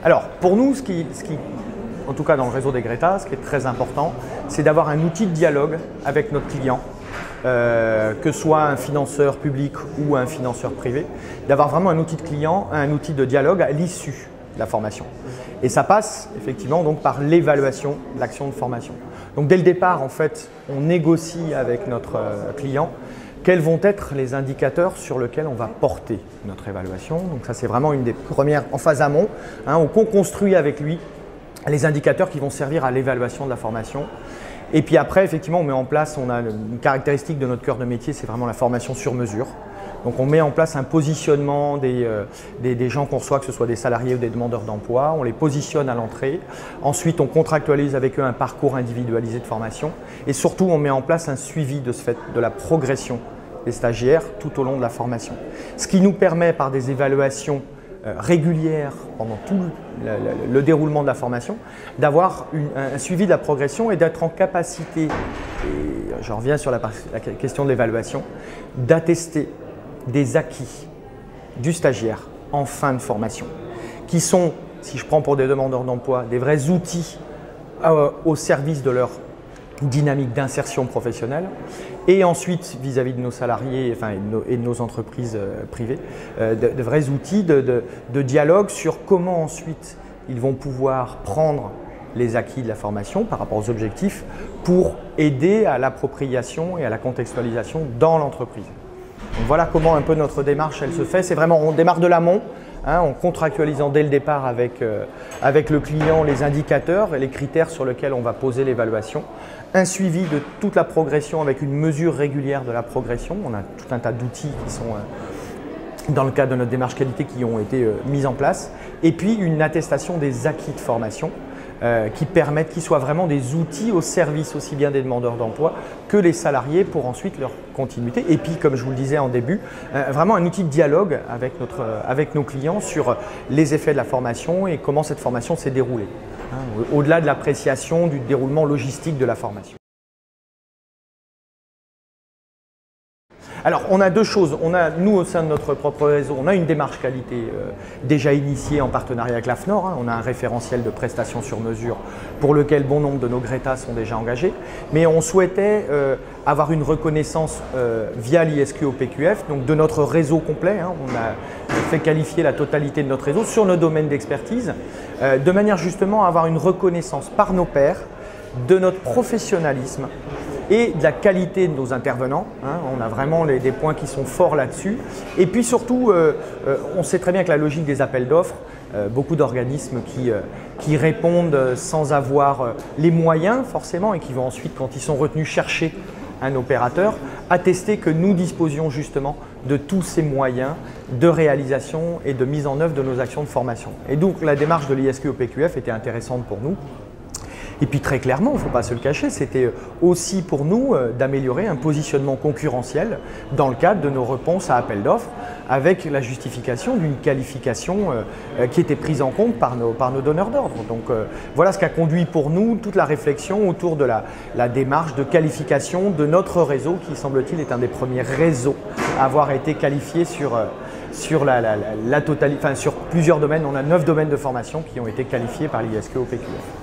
Alors, pour nous, en tout cas dans le réseau des Greta, ce qui est très important, c'est d'avoir un outil de dialogue avec notre client, que ce soit un financeur public ou un financeur privé, d'avoir vraiment un outil de client, un outil de dialogue à l'issue de la formation. Et ça passe effectivement donc par l'évaluation de l'action de formation. Donc dès le départ, en fait, on négocie avec notre client quels vont être les indicateurs sur lesquels on va porter notre évaluation. Donc ça, c'est vraiment une des premières en phase amont. On construit avec lui les indicateurs qui vont servir à l'évaluation de la formation. Et puis après, effectivement, on met en place, on a une caractéristique de notre cœur de métier, c'est vraiment la formation sur mesure. Donc on met en place un positionnement des gens qu'on reçoit, que ce soit des salariés ou des demandeurs d'emploi. On les positionne à l'entrée. Ensuite, on contractualise avec eux un parcours individualisé de formation. Et surtout, on met en place un suivi de ce fait, de la progression des stagiaires tout au long de la formation. Ce qui nous permet, par des évaluations régulière pendant tout le déroulement de la formation, d'avoir un suivi de la progression et d'être en capacité, et je reviens sur la question de l'évaluation, d'attester des acquis du stagiaire en fin de formation, qui sont, si je prends pour des demandeurs d'emploi, des vrais outils au service de leur dynamique d'insertion professionnelle, et ensuite vis-à-vis de nos salariés et de nos entreprises privées, de vrais outils de dialogue sur comment ensuite ils vont pouvoir prendre les acquis de la formation par rapport aux objectifs pour aider à l'appropriation et à la contextualisation dans l'entreprise. Donc voilà comment un peu notre démarche elle se fait. C'est vraiment, on démarre de l'amont, en contractualisant dès le départ avec le client les indicateurs et les critères sur lesquels on va poser l'évaluation. Un suivi de toute la progression avec une mesure régulière de la progression. On a tout un tas d'outils qui sont, dans le cadre de notre démarche qualité, qui ont été mis en place. Et puis une attestation des acquis de formation qui permettent, qui soient vraiment des outils au service aussi bien des demandeurs d'emploi que les salariés pour ensuite leur continuité. Et puis, comme je vous le disais en début, vraiment un outil de dialogue avec nos clients sur les effets de la formation et comment cette formation s'est déroulée, au-delà de l'appréciation du déroulement logistique de la formation. Alors, on a deux choses. Nous, au sein de notre propre réseau, on a une démarche qualité déjà initiée en partenariat avec l'AFNOR. On a un référentiel de prestations sur mesure pour lequel bon nombre de nos Greta sont déjà engagés. Mais on souhaitait avoir une reconnaissance via l'ISQ au PQF, donc de notre réseau complet. On a fait qualifier la totalité de notre réseau sur nos domaines d'expertise, de manière justement à avoir une reconnaissance par nos pairs de notre professionnalisme et de la qualité de nos intervenants. On a vraiment des points qui sont forts là-dessus. Et puis surtout, on sait très bien que la logique des appels d'offres, beaucoup d'organismes qui répondent sans avoir les moyens forcément et qui vont ensuite, quand ils sont retenus, chercher un opérateur, attester que nous disposions justement de tous ces moyens de réalisation et de mise en œuvre de nos actions de formation. Et donc la démarche de l'ISQ au PQF était intéressante pour nous. Et puis très clairement, il ne faut pas se le cacher, c'était aussi pour nous d'améliorer un positionnement concurrentiel dans le cadre de nos réponses à appel d'offres avec la justification d'une qualification qui était prise en compte par nos donneurs d'ordre. Donc voilà ce qui a conduit pour nous toute la réflexion autour de la démarche de qualification de notre réseau qui, semble-t-il, est un des premiers réseaux à avoir été qualifié sur la totalité, sur plusieurs domaines. On a 9 domaines de formation qui ont été qualifiés par l'ISQ au PQF.